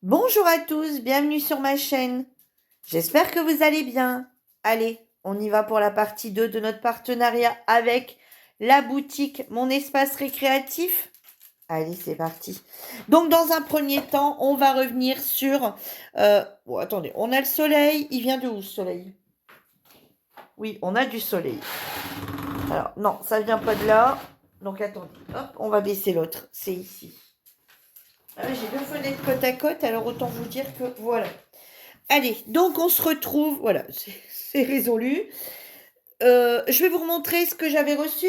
Bonjour à tous, bienvenue sur ma chaîne. J'espère que vous allez bien. Allez, on y va pour la partie 2 de notre partenariat avec la boutique Mon Espace Récréatif. Allez, c'est parti. Donc, dans un premier temps, on va revenir sur... bon, attendez, on a le soleil. Il vient de où, ce soleil? Oui, on a du soleil. Alors, non, ça vient pas de là. Donc, attendez, hop, on va baisser l'autre. C'est ici. Ah, j'ai deux fenêtres côte à côte, alors autant vous dire que voilà. Allez, donc on se retrouve, voilà, c'est résolu. Je vais vous remontrer ce que j'avais reçu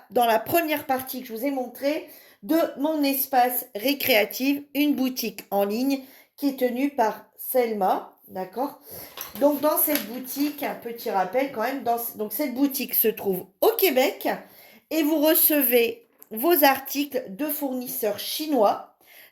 dans la première partie que je vous ai montré de mon espace récréatif, une boutique en ligne qui est tenue par Selma, d'accord? Donc dans cette boutique, un petit rappel quand même, donc cette boutique se trouve au Québec et vous recevez vos articles de fournisseurs chinois.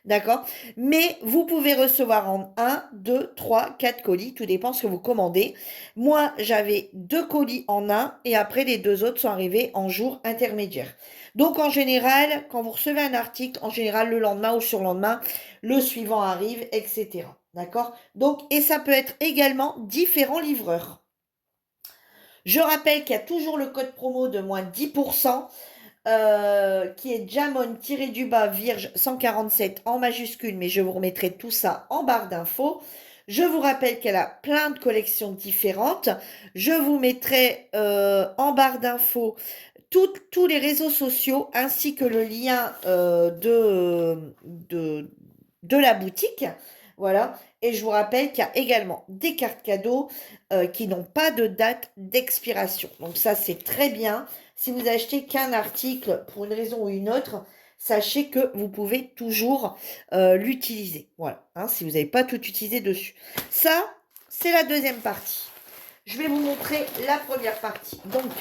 D'accord? Mais vous pouvez recevoir en un, 2, 3, 4 colis, tout dépend ce que vous commandez. Moi, j'avais 2 colis en un et après les 2 autres sont arrivés en jour intermédiaire. Donc en général, quand vous recevez un article, en général le lendemain ou sur le lendemain, le suivant arrive, etc. D'accord? Donc, et ça peut être également différents livreurs. Je rappelle qu'il y a toujours le code promo de moins 10%, qui est Jamon-du-bas Vierge 147 en majuscule, mais je vous remettrai tout ça en barre d'infos. Je vous rappelle qu'elle a plein de collections différentes. Je vous mettrai en barre d'infos tous les réseaux sociaux ainsi que le lien de la boutique. Voilà. Et je vous rappelle qu'il y a également des cartes cadeaux qui n'ont pas de date d'expiration. Donc ça, c'est très bien. Si vous achetez qu'un article pour une raison ou une autre, sachez que vous pouvez toujours l'utiliser. Voilà, hein, si vous n'avez pas tout utilisé dessus. Ça, c'est la deuxième partie. Je vais vous montrer la première partie. Donc,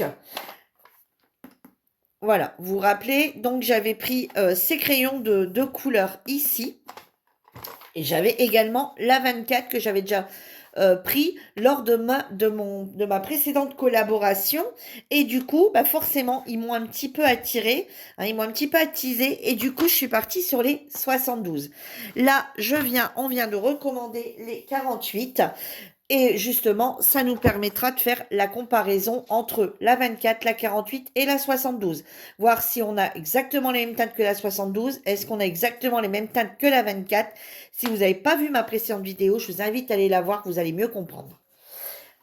voilà, vous vous rappelez, donc j'avais pris ces crayons de couleur ici. Et j'avais également la 24 que j'avais déjà pris lors de ma précédente collaboration. Et du coup, bah forcément, ils m'ont un petit peu attiré, hein, ils m'ont un petit peu attisé. Et du coup, je suis partie sur les 72. Là, on vient de recommander les 48. Et justement, ça nous permettra de faire la comparaison entre la 24, la 48 et la 72. Voir si on a exactement les mêmes teintes que la 72. Est-ce qu'on a exactement les mêmes teintes que la 24? Si vous n'avez pas vu ma précédente vidéo, je vous invite à aller la voir, vous allez mieux comprendre.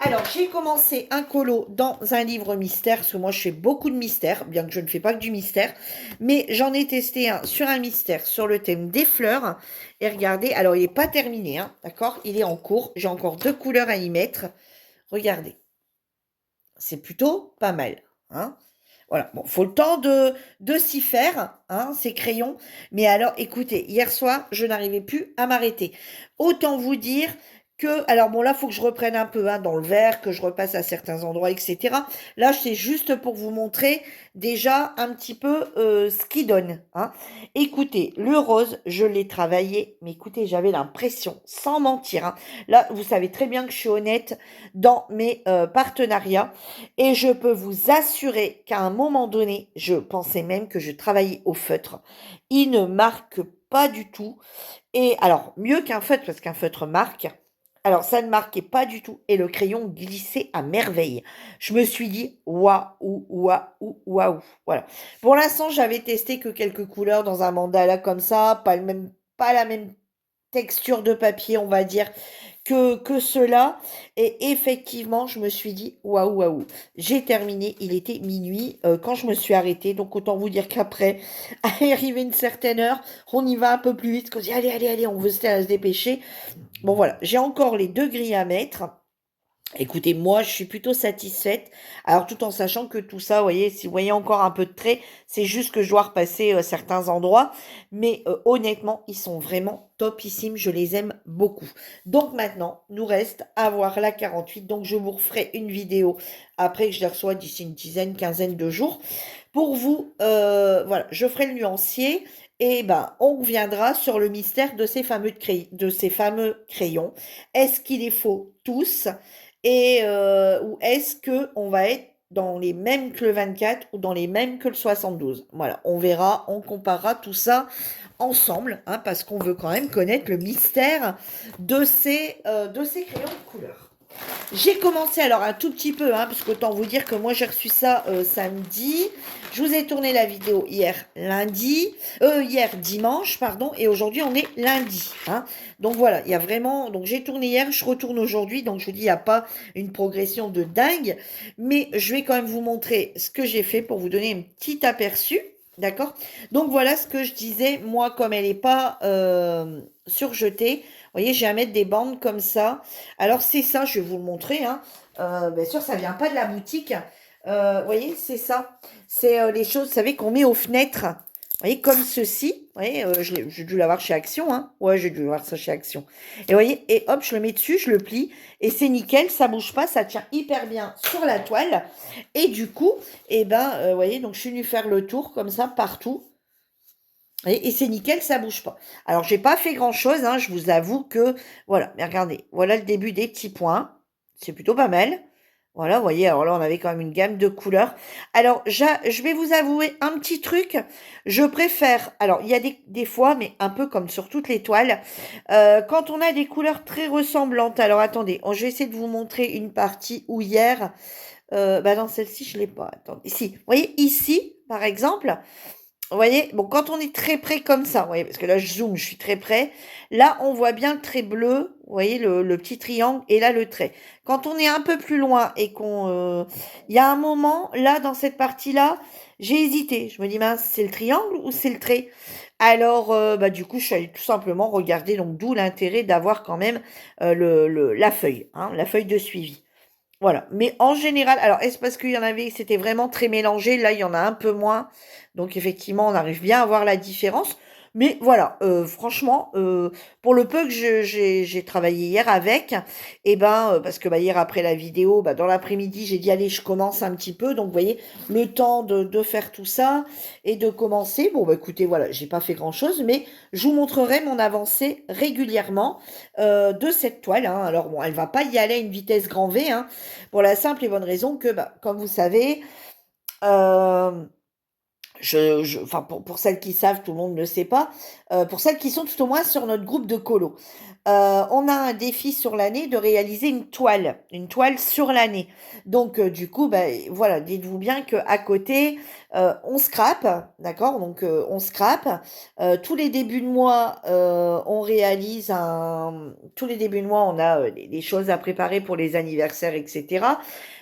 Alors, j'ai commencé un colo dans un livre mystère, parce que moi, je fais beaucoup de mystères, bien que je ne fais pas que du mystère. Mais j'en ai testé un sur un mystère, sur le thème des fleurs. Et regardez, alors il n'est pas terminé, hein, d'accord? Il est en cours. J'ai encore 2 couleurs à y mettre. Regardez. C'est plutôt pas mal, hein? Voilà, bon, faut le temps de s'y faire, hein, ces crayons. Mais alors, écoutez, hier soir, je n'arrivais plus à m'arrêter. Autant vous dire que, alors bon, là, il faut que je reprenne un peu hein, dans le vert, que je repasse à certains endroits, etc. Là, c'est juste pour vous montrer déjà un petit peu ce qu'il donne, hein. Écoutez, le rose, je l'ai travaillé, mais écoutez, j'avais l'impression, sans mentir, hein, là, vous savez très bien que je suis honnête dans mes partenariats. Et je peux vous assurer qu'à un moment donné, je pensais même que je travaillais au feutre. Il ne marque pas du tout. Et alors, mieux qu'un feutre, parce qu'un feutre marque. Alors, ça ne marquait pas du tout. Et le crayon glissait à merveille. Je me suis dit, waouh, waouh, waouh. Voilà. Pour l'instant, j'avais testé que quelques couleurs dans un mandala comme ça. Pas la même texture de papier, on va dire, que cela. Et effectivement, je me suis dit, waouh, waouh. J'ai terminé, il était minuit quand je me suis arrêtée. Donc, autant vous dire qu'après, à arriver une certaine heure, on y va un peu plus vite. Qu'on dit, allez, allez, allez, on veut se dépêcher. Bon, voilà, j'ai encore les 2 grilles à mettre. Écoutez, moi, je suis plutôt satisfaite. Alors, tout en sachant que tout ça, vous voyez, si vous voyez encore un peu de traits, c'est juste que je dois repasser certains endroits. Mais honnêtement, ils sont vraiment topissimes. Je les aime beaucoup. Donc maintenant, nous reste à voir la 48. Donc, je vous referai une vidéo après que je les reçois d'ici une dizaine, quinzaine de jours. Pour vous, voilà, je ferai le nuancier. Et ben, on reviendra sur le mystère de ces fameux crayons. Est-ce qu'il les faut tous? Et ou est-ce que on va être dans les mêmes que le 24 ou dans les mêmes que le 72. Voilà, on verra, on comparera tout ça ensemble, hein, parce qu'on veut quand même connaître le mystère de ces crayons de couleur. J'ai commencé alors un tout petit peu, hein, parce qu'autant vous dire que moi j'ai reçu ça samedi. Je vous ai tourné la vidéo hier dimanche, pardon, et aujourd'hui on est lundi. Hein. Donc voilà, il y a vraiment. Donc j'ai tourné hier, je retourne aujourd'hui, donc je vous dis, il n'y a pas une progression de dingue, mais je vais quand même vous montrer ce que j'ai fait pour vous donner un petit aperçu. D'accord? Donc voilà ce que je disais, moi, comme elle n'est pas surjetée, vous voyez, j'ai à mettre des bandes comme ça. Alors c'est ça, je vais vous le montrer. Hein. Bien sûr, ça vient pas de la boutique. Vous voyez, c'est ça. C'est les choses, vous savez, qu'on met aux fenêtres. Vous voyez, comme ceci. Vous voyez, j'ai dû l'avoir chez Action. Hein. Ouais, j'ai dû voir ça chez Action. Et vous voyez, et hop, je le mets dessus, je le plie. Et c'est nickel, ça bouge pas, ça tient hyper bien sur la toile. Et du coup, eh ben, vous voyez, donc je suis venue faire le tour comme ça partout. Et c'est nickel, ça bouge pas. Alors, j'ai pas fait grand-chose, hein, je vous avoue que, voilà, mais regardez, voilà le début des petits points. C'est plutôt pas mal. Voilà, vous voyez, alors là, on avait quand même une gamme de couleurs. Alors, je vais vous avouer un petit truc. Je préfère, alors, il y a des fois, mais un peu comme sur toutes les toiles, quand on a des couleurs très ressemblantes. Alors, attendez, je vais essayer de vous montrer une partie où hier, bah non, celle-ci, je l'ai pas. Attendez, ici, vous voyez, ici, par exemple, vous voyez, bon, quand on est très près comme ça, vous voyez, parce que là, je zoome, je suis très près. Là, on voit bien le trait bleu, vous voyez, le petit triangle, et là, le trait. Quand on est un peu plus loin et qu'on... Il y a un moment, là, dans cette partie-là, j'ai hésité. Je me dis, mince, c'est le triangle ou c'est le trait? Alors, bah, du coup, je suis allée tout simplement regarder, donc d'où l'intérêt d'avoir quand même la feuille, hein, la feuille de suivi. Voilà, mais en général, alors est-ce parce qu'il y en avait, c'était vraiment très mélangé, là il y en a un peu moins, donc effectivement on arrive bien à voir la différence, mais voilà, franchement, pour le peu que j'ai travaillé hier avec, et ben parce que bah, hier après la vidéo, bah, dans l'après-midi j'ai dit allez je commence un petit peu, donc vous voyez, le temps de faire tout ça et de commencer, bon bah écoutez voilà, j'ai pas fait grand-chose, mais je vous montrerai mon avancée régulièrement de cette toile, hein. Alors bon, elle va pas y aller à une vitesse grand V, hein, pour la simple et bonne raison que, bah, comme vous savez, euh, enfin pour celles qui savent, tout le monde ne le sait pas, pour celles qui sont tout au moins sur notre groupe de colo, on a un défi sur l'année de réaliser une toile sur l'année. Donc du coup, bah, voilà, dites-vous bien que à côté, on scrape, d'accord? Donc on scrape. Tous les débuts de mois, on réalise tous les débuts de mois, on a des choses à préparer pour les anniversaires, etc.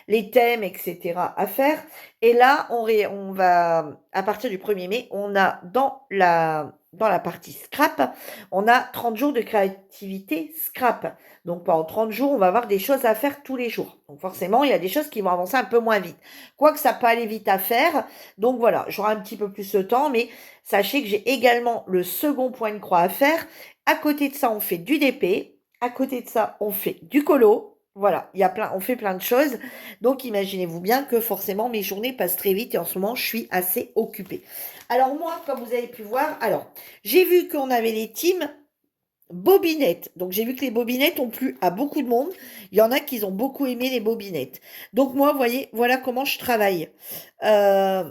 Les thèmes, etc. à faire. Et là, on va, à partir du 1er mai, on a dans la partie scrap, on a 30 jours de créativité scrap. Donc pendant 30 jours, on va avoir des choses à faire tous les jours. Donc forcément, il y a des choses qui vont avancer un peu moins vite. Quoique ça peut aller vite à faire. Donc voilà, j'aurai un petit peu plus de temps, mais sachez que j'ai également le second point de croix à faire. À côté de ça, on fait du DP. À côté de ça, on fait du colo. Voilà, on fait plein de choses. Donc imaginez-vous bien que forcément mes journées passent très vite et en ce moment je suis assez occupée. Alors moi, comme vous avez pu voir, alors j'ai vu qu'on avait les teams bobinettes. Donc j'ai vu que les bobinettes ont plu à beaucoup de monde. Il y en a qui ont beaucoup aimé les bobinettes. Donc moi, vous voyez, voilà comment je travaille. Euh,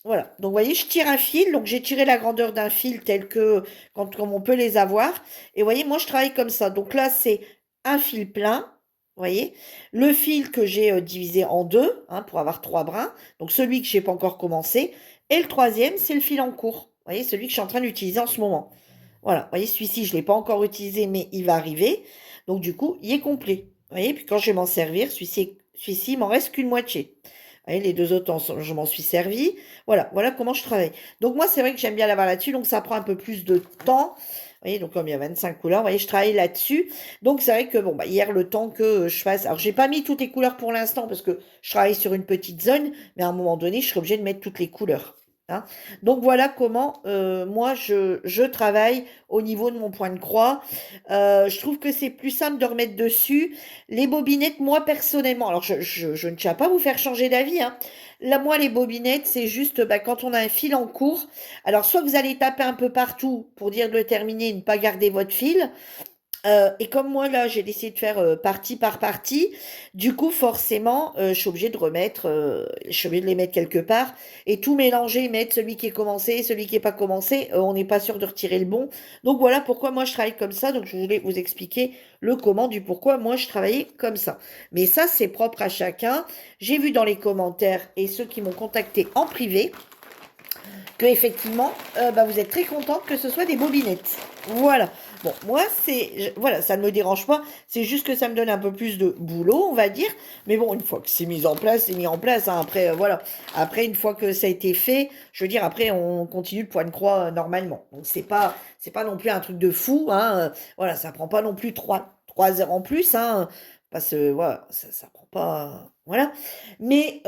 voilà. Donc vous voyez, je tire un fil. Donc j'ai tiré la grandeur d'un fil tel que comme on peut les avoir. Et vous voyez, moi je travaille comme ça. Donc là, c'est un fil plein. Vous voyez, le fil que j'ai divisé en deux, hein, pour avoir 3 brins. Donc celui que je n'ai pas encore commencé. Et le troisième, c'est le fil en cours. Vous voyez, celui que je suis en train d'utiliser en ce moment. Voilà, vous voyez, celui-ci, je ne l'ai pas encore utilisé, mais il va arriver. Donc, du coup, il est complet. Vous voyez, puis quand je vais m'en servir, celui-ci, il m'en reste qu'une moitié. Vous voyez, les deux autres, je m'en suis servi. Voilà, voilà comment je travaille. Donc, moi, c'est vrai que j'aime bien l'avoir là-dessus, donc ça prend un peu plus de temps. Vous voyez, donc comme il y a 25 couleurs, vous voyez, je travaille là-dessus. Donc, c'est vrai que, bon, bah, hier, le temps que je fasse... Alors, j'ai pas mis toutes les couleurs pour l'instant, parce que je travaille sur une petite zone, mais à un moment donné, je serai obligée de mettre toutes les couleurs. Hein. Donc voilà comment moi je travaille au niveau de mon point de croix. Je trouve que c'est plus simple de remettre dessus. Les bobinettes, moi personnellement, alors je ne tiens pas à vous faire changer d'avis. Hein. Là, moi, les bobinettes, c'est juste bah, quand on a un fil en cours. Alors, soit vous allez taper un peu partout pour dire de le terminer et ne pas garder votre fil. Et comme moi, là, j'ai décidé de faire partie par partie, du coup, forcément, je suis obligée de remettre, je suis obligée de les mettre quelque part et tout mélanger, mettre celui qui est commencé, celui qui n'est pas commencé, on n'est pas sûr de retirer le bon. Donc voilà pourquoi moi je travaille comme ça. Donc je voulais vous expliquer le comment du pourquoi moi je travaillais comme ça. Mais ça, c'est propre à chacun. J'ai vu dans les commentaires et ceux qui m'ont contacté en privé que effectivement, bah, vous êtes très contente que ce soit des bobinettes. Voilà. Bon, moi, voilà, ça ne me dérange pas. C'est juste que ça me donne un peu plus de boulot, on va dire. Mais bon, une fois que c'est mis en place, c'est mis en place, hein. Après, voilà. Après, une fois que ça a été fait, je veux dire, après, on continue le point de croix normalement. Donc, c'est pas non plus un truc de fou, hein. Voilà, ça prend pas non plus trois heures en plus, hein. Parce que, voilà, ça prend pas, voilà. Mais,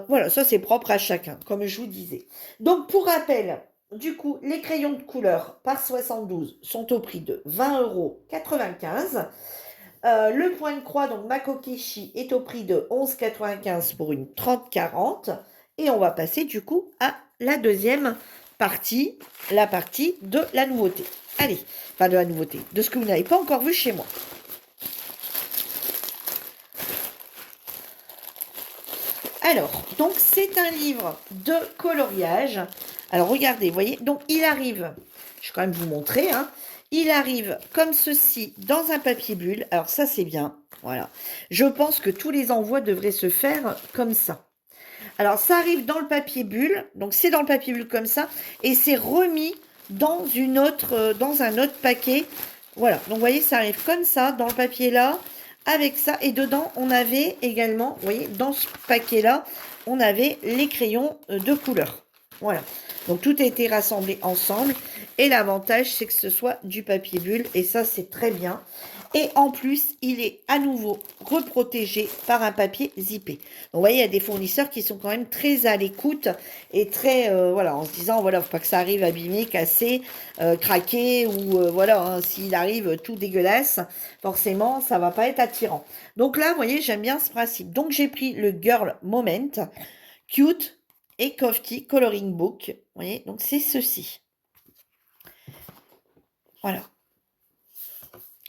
voilà, ça, c'est propre à chacun, comme je vous disais. Donc, pour rappel, du coup, les crayons de couleur par 72 sont au prix de 20,95 €. Le point de croix, donc Makokishi, est au prix de 11,95 € pour une 30-40. Et on va passer du coup à la deuxième partie, la partie de la nouveauté. Allez, enfin de la nouveauté, de ce que vous n'avez pas encore vu chez moi. Alors, donc c'est un livre de coloriage. Alors regardez, vous voyez, donc il arrive, je vais quand même vous montrer, hein, il arrive comme ceci dans un papier bulle. Alors ça c'est bien, voilà. Je pense que tous les envois devraient se faire comme ça. Alors ça arrive dans le papier bulle, donc c'est dans le papier bulle comme ça, et c'est remis dans dans un autre paquet. Voilà, donc vous voyez, ça arrive comme ça, dans le papier là, avec ça, et dedans on avait également, vous voyez, dans ce paquet là, on avait les crayons de couleur. Voilà, donc tout a été rassemblé ensemble, et l'avantage c'est que ce soit du papier bulle, et ça c'est très bien. Et en plus, il est à nouveau reprotégé par un papier zippé. Donc, vous voyez, il y a des fournisseurs qui sont quand même très à l'écoute et très, voilà, en se disant, voilà, faut pas que ça arrive abîmé, cassé, craqué ou, voilà, hein, s'il arrive tout dégueulasse, forcément, ça va pas être attirant. Donc là, vous voyez, j'aime bien ce principe. Donc, j'ai pris le Girl Moment, Cute et Crafty Coloring Book. Vous voyez, donc c'est ceci. Voilà.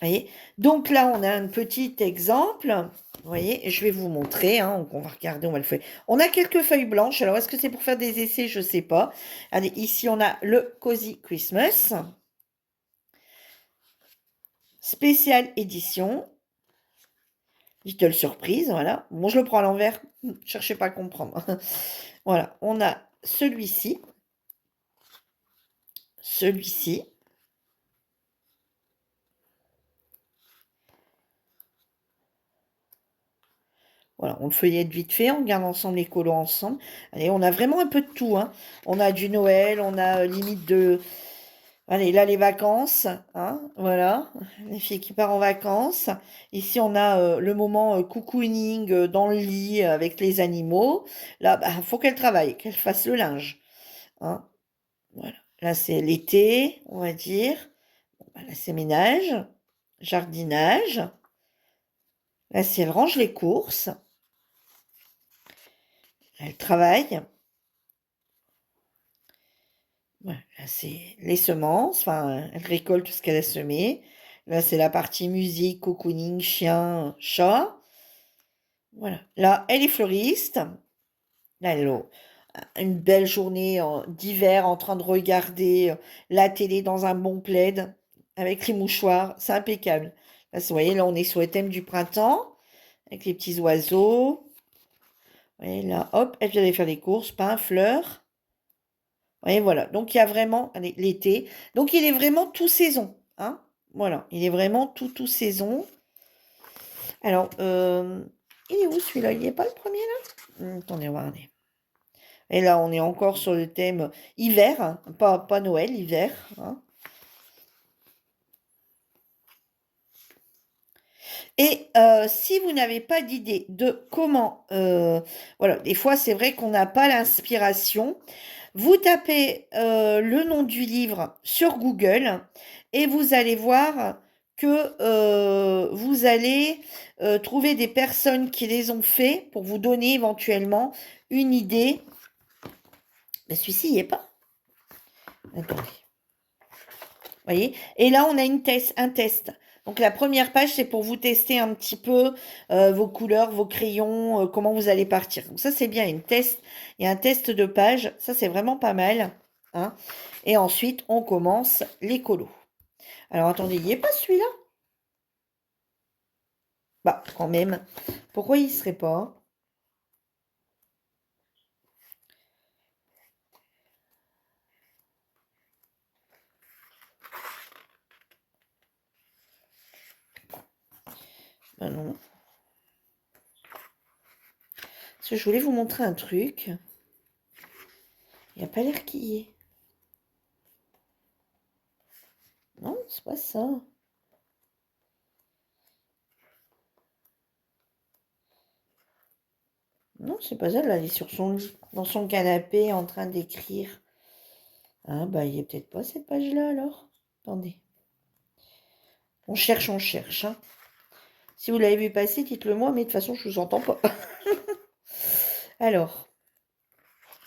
Voyez, donc là, on a un petit exemple. Vous voyez, je vais vous montrer. Hein, donc on va regarder, on va le faire. On a quelques feuilles blanches. Alors, est-ce que c'est pour faire des essais? Je ne sais pas. Allez, ici, on a le Cozy Christmas. Spéciale édition. Little surprise, voilà. Bon, je le prends à l'envers. Cherchez pas à comprendre. Voilà, on a celui-ci. Celui-ci. Voilà, on le feuillette vite fait, on garde ensemble les colos ensemble. Allez, on a vraiment un peu de tout, hein. On a du Noël, on a limite de... Allez, là, les vacances, hein, voilà, les filles qui partent en vacances. Ici, on a le moment cocooning dans le lit avec les animaux. Là, bah, faut qu'elle travaille, qu'elle fasse le linge, hein. Voilà. Là, c'est l'été, on va dire. Bon, bah, là, c'est ménage, jardinage. Là, c'est elle range les courses. Elle travaille. Voilà, là, c'est les semences, enfin, elle récolte tout ce qu'elle a semé. Là, c'est la partie musique, cocooning, chien, chat. Voilà. Là, elle est fleuriste. Là, elle a une belle journée d'hiver en train de regarder la télé dans un bon plaid avec les mouchoirs. C'est impeccable. Là, vous voyez, là, on est sur le thème du printemps avec les petits oiseaux. Vous voyez, là, hop, elle vient aller faire les courses, pain, fleurs. Et voilà, donc il y a vraiment allez, l'été. Donc il est vraiment tout saison, hein. Voilà, il est vraiment tout saison. Alors, il est où celui-là? Il n'y est pas le premier là? Attendez, on va regarder. Et là, on est encore sur le thème hiver, hein, pas Noël, hiver, hein. Et si vous n'avez pas d'idée de comment, voilà, des fois c'est vrai qu'on n'a pas l'inspiration. Vous tapez le nom du livre sur Google et vous allez voir que vous allez trouver des personnes qui les ont fait pour vous donner éventuellement une idée. Mais celui-ci, il n'y est pas. Attendez. Voyez? Et là, on a un test. Donc la première page, c'est pour vous tester un petit peu vos couleurs, vos crayons, comment vous allez partir. Donc ça, c'est bien, il y a un test de page. Ça, c'est vraiment pas mal, hein. Et ensuite, on commence les colos. Alors attendez, il n'y est pas celui-là? Bah, quand même. Pourquoi il ne serait pas? Bah non. Parce que je voulais vous montrer un truc. Il n'y a pas l'air qu'il y est. Non, c'est pas ça. Non, c'est pas ça. Là, il est sur son lit, dans son canapé, en train d'écrire. Ah, bah, il est peut-être pas cette page-là, alors. Attendez. On cherche, hein. Si vous l'avez vu passer, dites-le moi, mais de toute façon, je vous entends pas. Alors,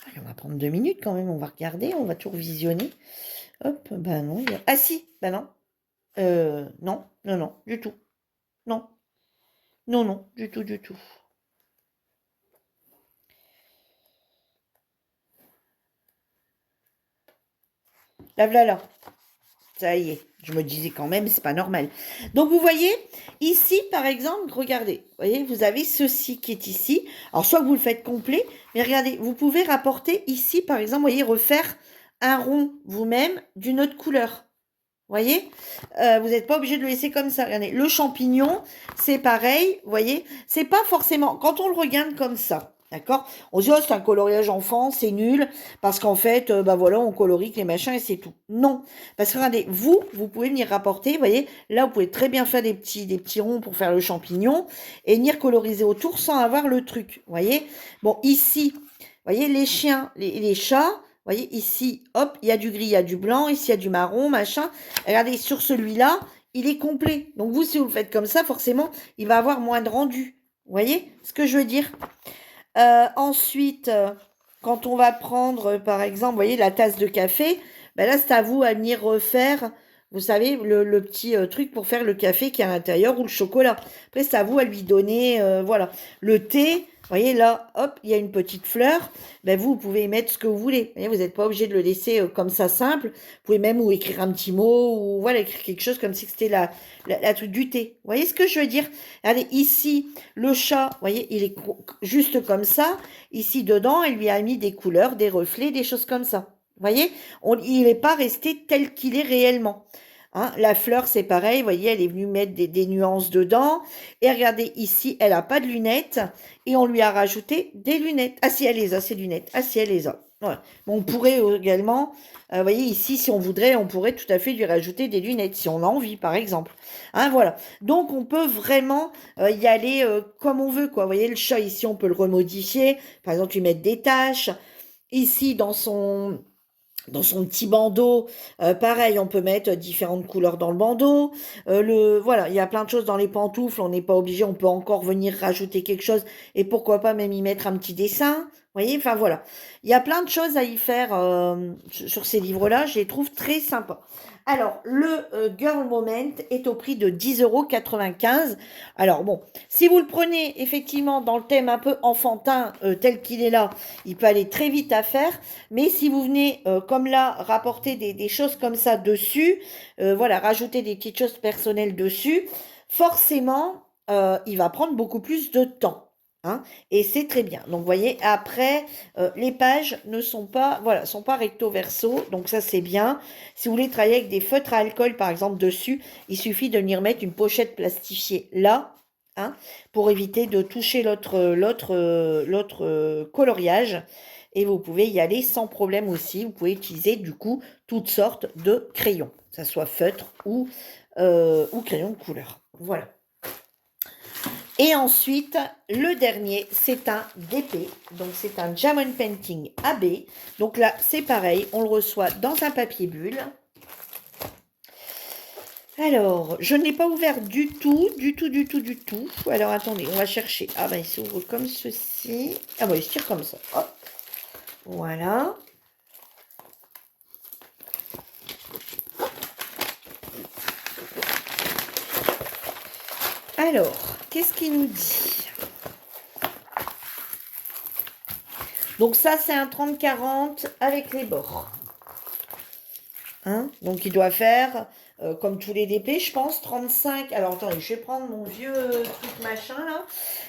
allez, on va prendre 2 minutes quand même. On va regarder, on va tout visionner. Hop, bah non. Ah si, bah non. Non, non, non, du tout. Non, non, non, du tout, du tout. Là, voilà. Ça y est, je me disais quand même, c'est pas normal. Donc vous voyez, ici par exemple, regardez, vous voyez, vous avez ceci qui est ici. Alors soit vous le faites complet, mais regardez, vous pouvez rapporter ici par exemple, vous voyez, refaire un rond vous-même d'une autre couleur. Vous voyez, vous n'êtes pas obligé de le laisser comme ça. Regardez, le champignon, c'est pareil, vous voyez, c'est pas forcément, quand on le regarde comme ça, d'accord, on se dit, oh, c'est un coloriage enfant, c'est nul, parce qu'en fait, bah voilà, on colorie que les machins et c'est tout. Non, parce que regardez, vous pouvez venir rapporter, vous voyez, là, vous pouvez très bien faire des petits ronds pour faire le champignon, et venir coloriser autour sans avoir le truc, vous voyez. Bon, ici, vous voyez, les chiens, les chats, vous voyez, ici, hop, il y a du gris, il y a du blanc, ici, il y a du marron, machin. Regardez, sur celui-là, il est complet. Donc vous, si vous le faites comme ça, forcément, il va avoir moins de rendu. Vous voyez ce que je veux dire? Ensuite, quand on va prendre, par exemple, vous voyez, la tasse de café, ben là, c'est à vous à venir refaire, vous savez, le petit truc pour faire le café qui est à l'intérieur ou le chocolat. Après, c'est à vous à lui donner, voilà. Le thé, vous voyez, là, hop, il y a une petite fleur. Ben vous pouvez y mettre ce que vous voulez. Vous n'êtes pas obligé de le laisser comme ça simple. Vous pouvez même ou écrire un petit mot ou voilà, écrire quelque chose comme si c'était la truc du thé. Vous voyez ce que je veux dire? Regardez, ici, le chat, vous voyez, il est juste comme ça. Ici, dedans, elle lui a mis des couleurs, des reflets, des choses comme ça. Vous voyez, il n'est pas resté tel qu'il est réellement. Hein, la fleur, c'est pareil, vous voyez, elle est venue mettre des nuances dedans. Et regardez, ici, elle n'a pas de lunettes. Et on lui a rajouté des lunettes. Ah si, elle les a, ces lunettes. Ah si, elle les a. Voilà. Bon, on pourrait également, vous voyez, ici, si on voudrait, on pourrait tout à fait lui rajouter des lunettes, si on a envie, par exemple. Hein, voilà. Donc, on peut vraiment y aller comme on veut, quoi. Vous voyez, le chat, ici, on peut le remodifier. Par exemple, lui mettre des taches. Ici, dans son petit bandeau, pareil, on peut mettre différentes couleurs dans le bandeau. Voilà, il y a plein de choses dans les pantoufles, on n'est pas obligé, on peut encore venir rajouter quelque chose et pourquoi pas même y mettre un petit dessin. Vous voyez, enfin voilà. Il y a plein de choses à y faire sur ces livres-là, je les trouve très sympas. Alors, le Girl Moment est au prix de 10,95 €. Alors bon, si vous le prenez effectivement dans le thème un peu enfantin tel qu'il est là, il peut aller très vite à faire. Mais si vous venez, comme là, rapporter des choses comme ça dessus, voilà, rajouter des petites choses personnelles dessus, forcément, il va prendre beaucoup plus de temps. Hein, et c'est très bien. Donc, vous voyez, après, les pages ne sont pas, voilà, sont pas recto verso. Donc, ça, c'est bien. Si vous voulez travailler avec des feutres à alcool, par exemple, dessus, il suffit de venir mettre une pochette plastifiée là, hein, pour éviter de toucher l'autre coloriage. Et vous pouvez y aller sans problème aussi. Vous pouvez utiliser du coup toutes sortes de crayons, que ce soit feutre ou crayon de couleur. Voilà. Et ensuite, le dernier, c'est un DP. Donc, c'est un Diamond Painting AB. Donc là, c'est pareil. On le reçoit dans un papier bulle. Alors, je ne l'ai pas ouvert du tout. Alors, attendez, on va chercher. Ah ben, il s'ouvre comme ceci. Ah ben, il se tire comme ça. Hop. Voilà. Alors, qu'est-ce qu'il nous dit? Donc ça, c'est un 30-40 avec les bords. Hein? Donc, il doit faire, comme tous les DP, je pense, 35. Alors, attendez, je vais prendre mon vieux truc machin, là,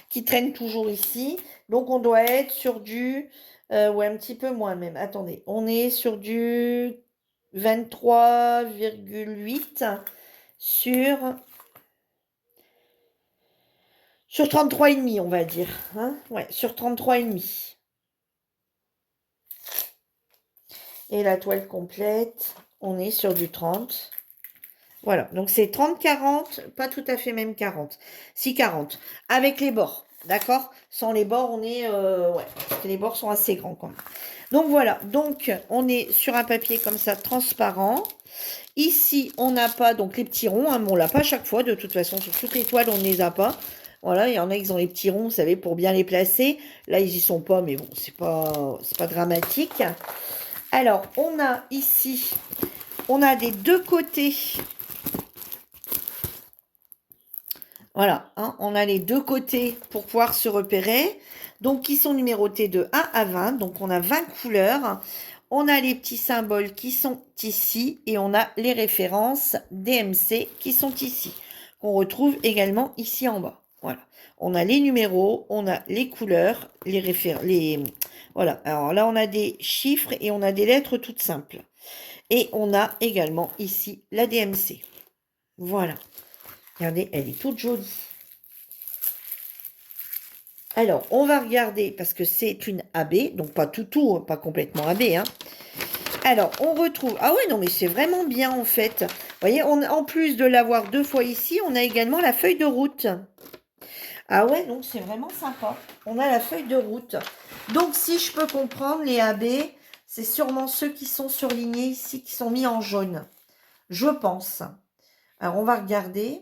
qui traîne toujours ici. Donc, on doit être sur du... ouais, un petit peu moins même. Attendez, on est sur du 23,8 sur... Sur 33,5, on va dire. Hein? Ouais, sur 33,5. Et la toile complète, on est sur du 30. Voilà, donc c'est 30-40, pas tout à fait même 40. Si 40, avec les bords, d'accord? Sans les bords, on est... ouais, parce que les bords sont assez grands quand même. Donc voilà, donc on est sur un papier comme ça, transparent. Ici, on n'a pas donc les petits ronds, hein, mais on l'a pas à chaque fois, de toute façon, sur toutes les toiles, on ne les a pas. Voilà, il y en a qui ont les petits ronds, vous savez, pour bien les placer. Là, ils y sont pas, mais bon, c'est pas dramatique. Alors, on a ici, on a des deux côtés. Voilà, hein, on a les deux côtés pour pouvoir se repérer. Donc, qui sont numérotés de 1 à 20. Donc, on a 20 couleurs. On a les petits symboles qui sont ici. Et on a les références DMC qui sont ici. Qu'on retrouve également ici en bas. Voilà. On a les numéros, on a les couleurs, voilà. Alors là, on a des chiffres et on a des lettres toutes simples. Et on a également ici la DMC. Voilà. Regardez, elle est toute jolie. Alors, on va regarder, parce que c'est une AB, donc pas tout, pas complètement AB. Hein. Alors, on retrouve... Ah ouais, non, mais c'est vraiment bien, en fait. Vous voyez, en plus de l'avoir deux fois ici, on a également la feuille de route. Ah ouais, donc c'est vraiment sympa. On a la feuille de route. Donc, si je peux comprendre, les AB, c'est sûrement ceux qui sont surlignés ici, qui sont mis en jaune. Je pense. Alors, on va regarder.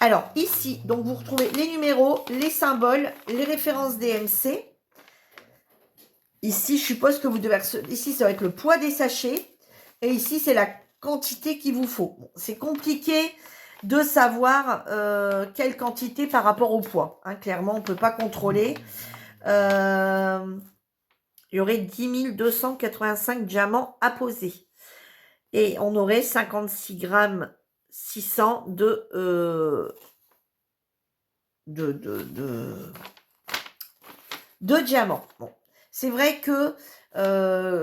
Alors, ici, donc vous retrouvez les numéros, les symboles, les références DMC. Ici, je suppose que vous devez... Ici, ça va être le poids des sachets. Et ici, c'est la quantité qu'il vous faut. Bon, c'est compliqué de savoir quelle quantité par rapport au poids. Hein, clairement, on ne peut pas contrôler. Il y aurait 10 285 diamants à poser. Et on aurait 56 grammes 600 de diamants. Bon, c'est vrai que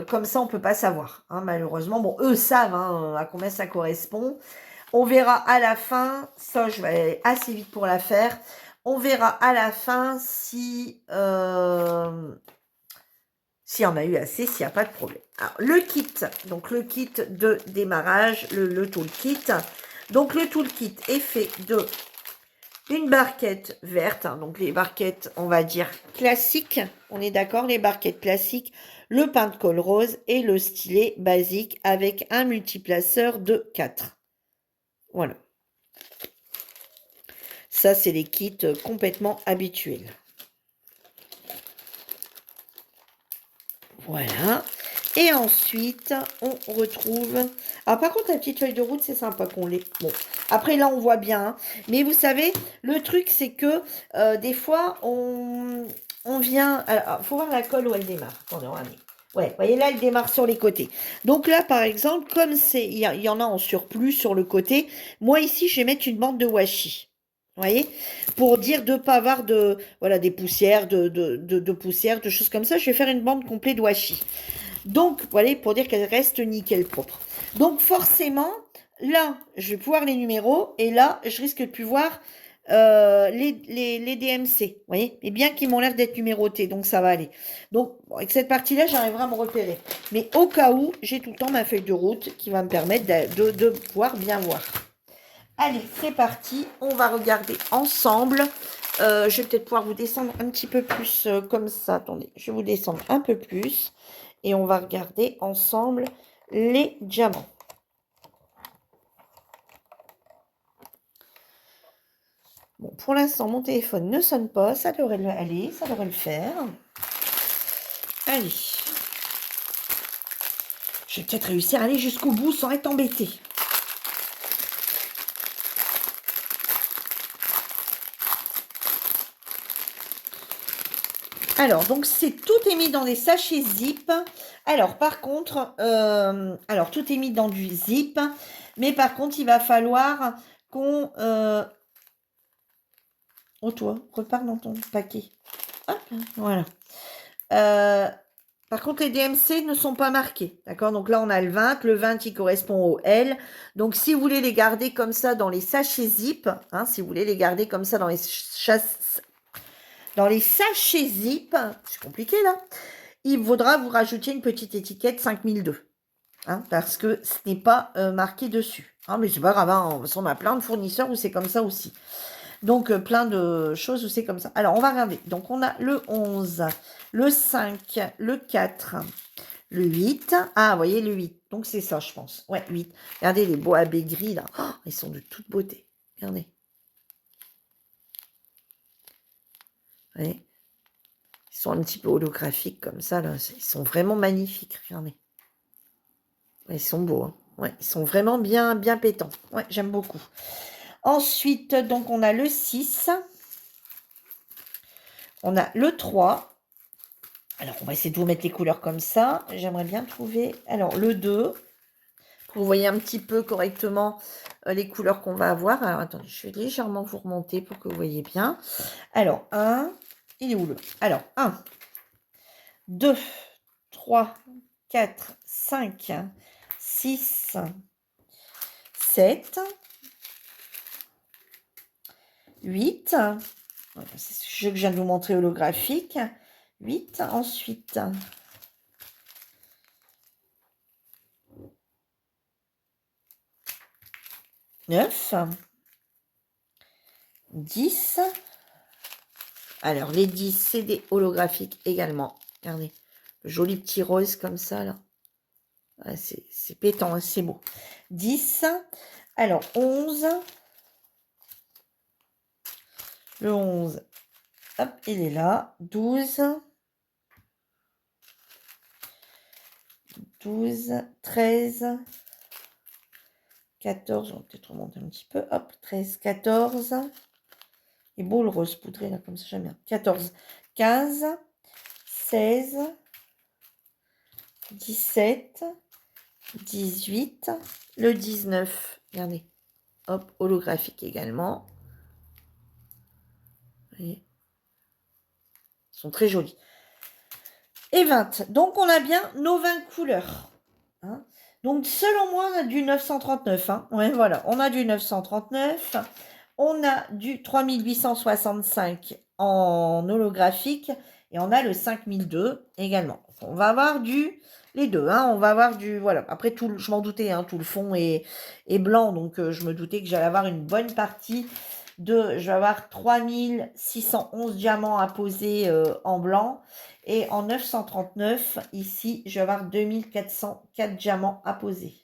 comme ça, on ne peut pas savoir, hein, malheureusement. Bon, eux savent hein, à combien ça correspond. On verra à la fin, ça je vais aller assez vite pour la faire. On verra à la fin si s'il y en a eu assez, s'il n'y a pas de problème. Alors, le kit, donc le kit de démarrage, le toolkit. Donc le toolkit est fait de une barquette verte, hein, donc les barquettes, on va dire classiques, on est d'accord, les barquettes classiques, le pain de colle rose et le stylet basique avec un multiplaceur de 4. Voilà. Ça, c'est les kits complètement habituels. Voilà. Et ensuite, on retrouve... Alors, par contre, la petite feuille de route, c'est sympa qu'on l'ait. Bon, après, là, on voit bien. Hein. Mais vous savez, le truc, c'est que des fois, on vient... Alors, il faut voir la colle où elle démarre. Attendez, on va aller. Ouais, vous voyez, là, elle démarre sur les côtés. Donc là, par exemple, comme c'est, il y en a en surplus sur le côté, moi, ici, je vais mettre une bande de washi. Vous voyez, pour dire de ne pas avoir de, voilà, des poussières, de poussières, de choses comme ça, je vais faire une bande complète de washi. Donc, voilà, pour dire qu'elle reste nickel propre. Donc, forcément, là, je vais pouvoir les numéros, et là, je risque de plus voir les DMC, vous voyez, et bien qu'ils m'ont l'air d'être numérotés, donc ça va aller. Donc, bon, avec cette partie-là, j'arriverai à me repérer. Mais au cas où, j'ai tout le temps ma feuille de route qui va me permettre de pouvoir bien voir. Allez, c'est parti. On va regarder ensemble. Je vais peut-être pouvoir vous descendre un petit peu plus comme ça. Attendez, je vais vous descendre un peu plus. Et on va regarder ensemble les diamants. Bon, pour l'instant, mon téléphone ne sonne pas. Ça devrait aller, ça devrait le faire. Allez. Je vais peut-être réussir à aller jusqu'au bout sans être embêtée. Alors, donc, tout est mis dans des sachets zip. Alors, par contre, alors, tout est mis dans du zip. Mais par contre, il va falloir qu'on... oh, toi, repars dans ton paquet. Hop, voilà. Par contre, les DMC ne sont pas marqués. D'accord? Donc là, on a le 20. Le 20, il correspond au L. Donc, si vous voulez les garder comme ça dans les sachets zip, hein, si vous voulez les garder comme ça dans les sachets zip, c'est compliqué là, il faudra vous rajouter une petite étiquette 5002. Hein, parce que ce n'est pas marqué dessus. Hein, mais c'est pas grave, hein, on a plein de fournisseurs où c'est comme ça aussi. Donc, plein de choses où c'est comme ça. Alors, on va regarder. Donc, on a le 11, le 5, le 4, le 8. Ah, vous voyez, le 8. Donc, c'est ça, je pense. Ouais, 8. Regardez les beaux abbés gris, là. Oh, ils sont de toute beauté. Regardez. Vous voyez, ils sont un petit peu holographiques comme ça, là. Ils sont vraiment magnifiques. Regardez. Ils sont beaux. Hein. Ouais, ils sont vraiment bien, bien pétants. Ouais, j'aime beaucoup. Ensuite, donc, on a le 6. On a le 3. Alors, on va essayer de vous mettre les couleurs comme ça. J'aimerais bien trouver... Alors, le 2. Pour que vous voyez un petit peu correctement les couleurs qu'on va avoir. Alors, attendez, je vais légèrement vous remonter pour que vous voyez bien. Alors, 1. Il est où le... Alors, 1, 2, 3, 4, 5, 6, 7, 8. C'est ce jeu que je viens de vous montrer holographique. 8. Ensuite, 9. 10. Alors, les 10, c'est des holographiques également. Regardez, le joli petit rose comme ça, là. Ouais, c'est pétant, hein, c'est beau. 10. Alors, 11. Le 11, hop, il est là. 12. 12, 13, 14. On va peut-être remonter un petit peu. Hop, 13, 14. Il est beau le rose poudré, là, comme ça, j'aime bien. 14, 15, 16, 17, 18, le 19. Regardez. Hop, holographique également. Vous voyez. Ils sont très jolis. Et 20. Donc, on a bien nos 20 couleurs. Hein. Donc, selon moi, on a du 939. Hein. Ouais, voilà. On a du 939. On a du 3865 en holographique. Et on a le 5002 également. On va avoir les deux. Hein. On va avoir du... Voilà. Après, je m'en doutais. Hein, tout le fond est blanc. Donc, je me doutais que j'allais avoir une bonne partie je vais avoir 3611 diamants à poser en blanc. Et en 939, ici, je vais avoir 2404 diamants à poser.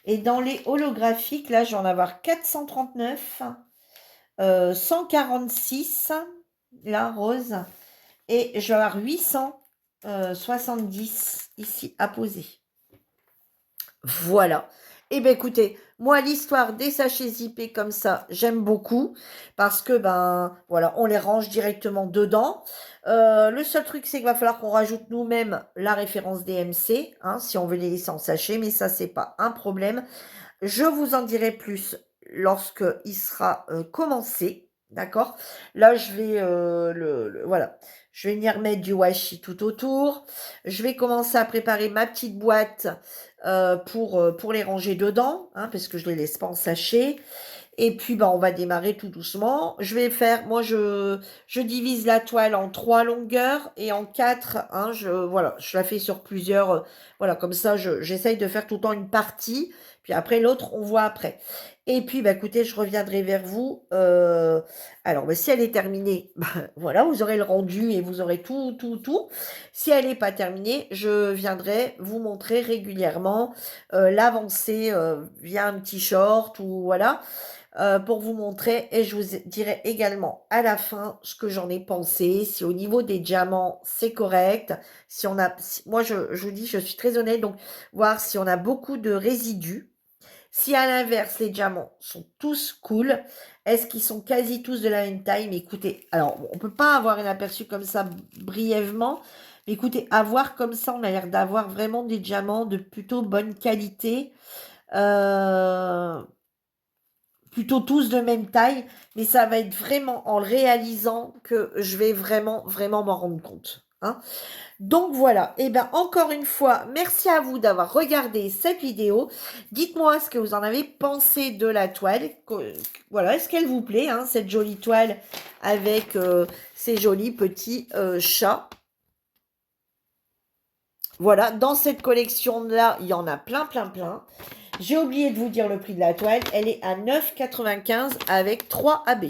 Et dans les holographiques, là, je vais en avoir 439, 146, là, rose. Et je vais avoir 870 ici à poser. Voilà. Eh bien, écoutez, moi, l'histoire des sachets zippés comme ça, j'aime beaucoup parce que, ben, voilà, on les range directement dedans. Le seul truc, c'est qu'il va falloir qu'on rajoute nous-mêmes la référence DMC, hein, si on veut les laisser en sachet, mais ça, c'est pas un problème. Je vous en dirai plus lorsque il sera commencé, d'accord? Là, je vais, voilà, je vais venir mettre du washi tout autour. Je vais commencer à préparer ma petite boîte pour les ranger dedans, hein, parce que je les laisse pas en sachet. Et puis, on va démarrer tout doucement. Je vais faire, moi, je divise la toile en 3 longueurs et en 4. Hein, voilà, je la fais sur plusieurs. Voilà, comme ça, j'essaye de faire tout le temps une partie. Puis après, l'autre, on voit après. Et puis, écoutez, je reviendrai vers vous. Alors, si elle est terminée, voilà, vous aurez le rendu et vous aurez tout. Si elle n'est pas terminée, je viendrai vous montrer régulièrement l'avancée via un petit short ou voilà. Pour vous montrer et je vous dirai également à la fin ce que j'en ai pensé, si au niveau des diamants c'est correct, si on a, moi je vous dis je suis très honnête, donc voir si on a beaucoup de résidus Si à l'inverse, les diamants sont tous cool, est-ce qu'ils sont quasi tous de la même taille? Mais écoutez, alors on peut pas avoir un aperçu comme ça brièvement, mais écoutez, à voir comme ça, on a l'air d'avoir vraiment des diamants de plutôt bonne qualité. Euh, Plutôt tous de même taille, mais ça va être vraiment en le réalisant que je vais vraiment, vraiment m'en rendre compte. Hein. Donc voilà, et bien encore une fois, merci à vous d'avoir regardé cette vidéo. Dites-moi ce que vous en avez pensé de la toile. Voilà, est-ce qu'elle vous plaît, hein, cette jolie toile avec ces jolis petits chats. Voilà, dans cette collection-là, il y en a plein, plein, plein. J'ai oublié de vous dire le prix de la toile. Elle est à 9,95 avec 3 AB.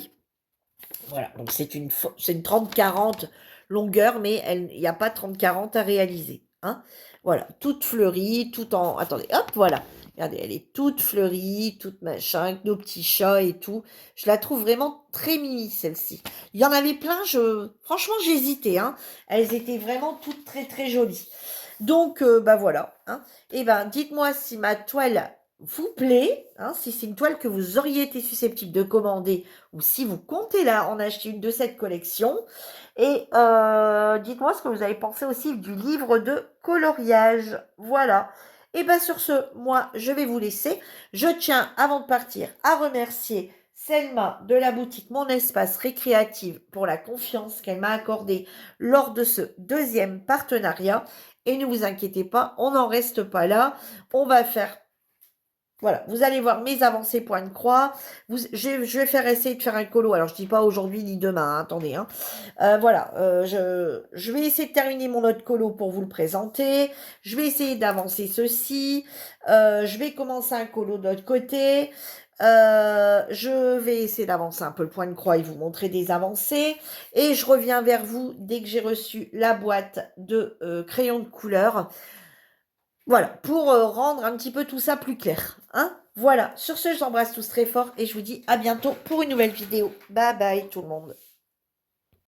Voilà, donc c'est une 30-40 longueur, mais il n'y a pas 30-40 à réaliser. Hein. Voilà, toute fleurie, tout en... Attendez, hop, voilà. Regardez, elle est toute fleurie, toute machin, avec nos petits chats et tout. Je la trouve vraiment très mimi, celle-ci. Il y en avait plein, franchement, j'hésitais. Hein. Elles étaient vraiment toutes très, très jolies. Donc, bah voilà. Hein. Et ben, dites-moi si ma toile vous plaît, hein, si c'est une toile que vous auriez été susceptible de commander ou si vous comptez là en acheter une de cette collection. Et dites-moi ce que vous avez pensé aussi du livre de coloriage. Voilà. Et bien sur ce, moi, je vais vous laisser. Je tiens, avant de partir, à remercier Selma de la boutique Mon Espace Récréatif pour la confiance qu'elle m'a accordée lors de ce deuxième partenariat. Et ne vous inquiétez pas, on n'en reste pas là. On va faire voilà, vous allez voir mes avancées point de croix. Je vais essayer de faire un colo. Alors, je dis pas aujourd'hui ni demain, hein, attendez. Hein. Voilà, je vais essayer de terminer mon autre colo pour vous le présenter. Je vais essayer d'avancer ceci. Je vais commencer un colo de l'autre côté. Je vais essayer d'avancer un peu le point de croix et vous montrer des avancées. Et je reviens vers vous dès que j'ai reçu la boîte de crayons de couleur. Voilà, pour rendre un petit peu tout ça plus clair. Hein. Voilà, sur ce, je vous embrasse tous très fort et je vous dis à bientôt pour une nouvelle vidéo. Bye bye tout le monde.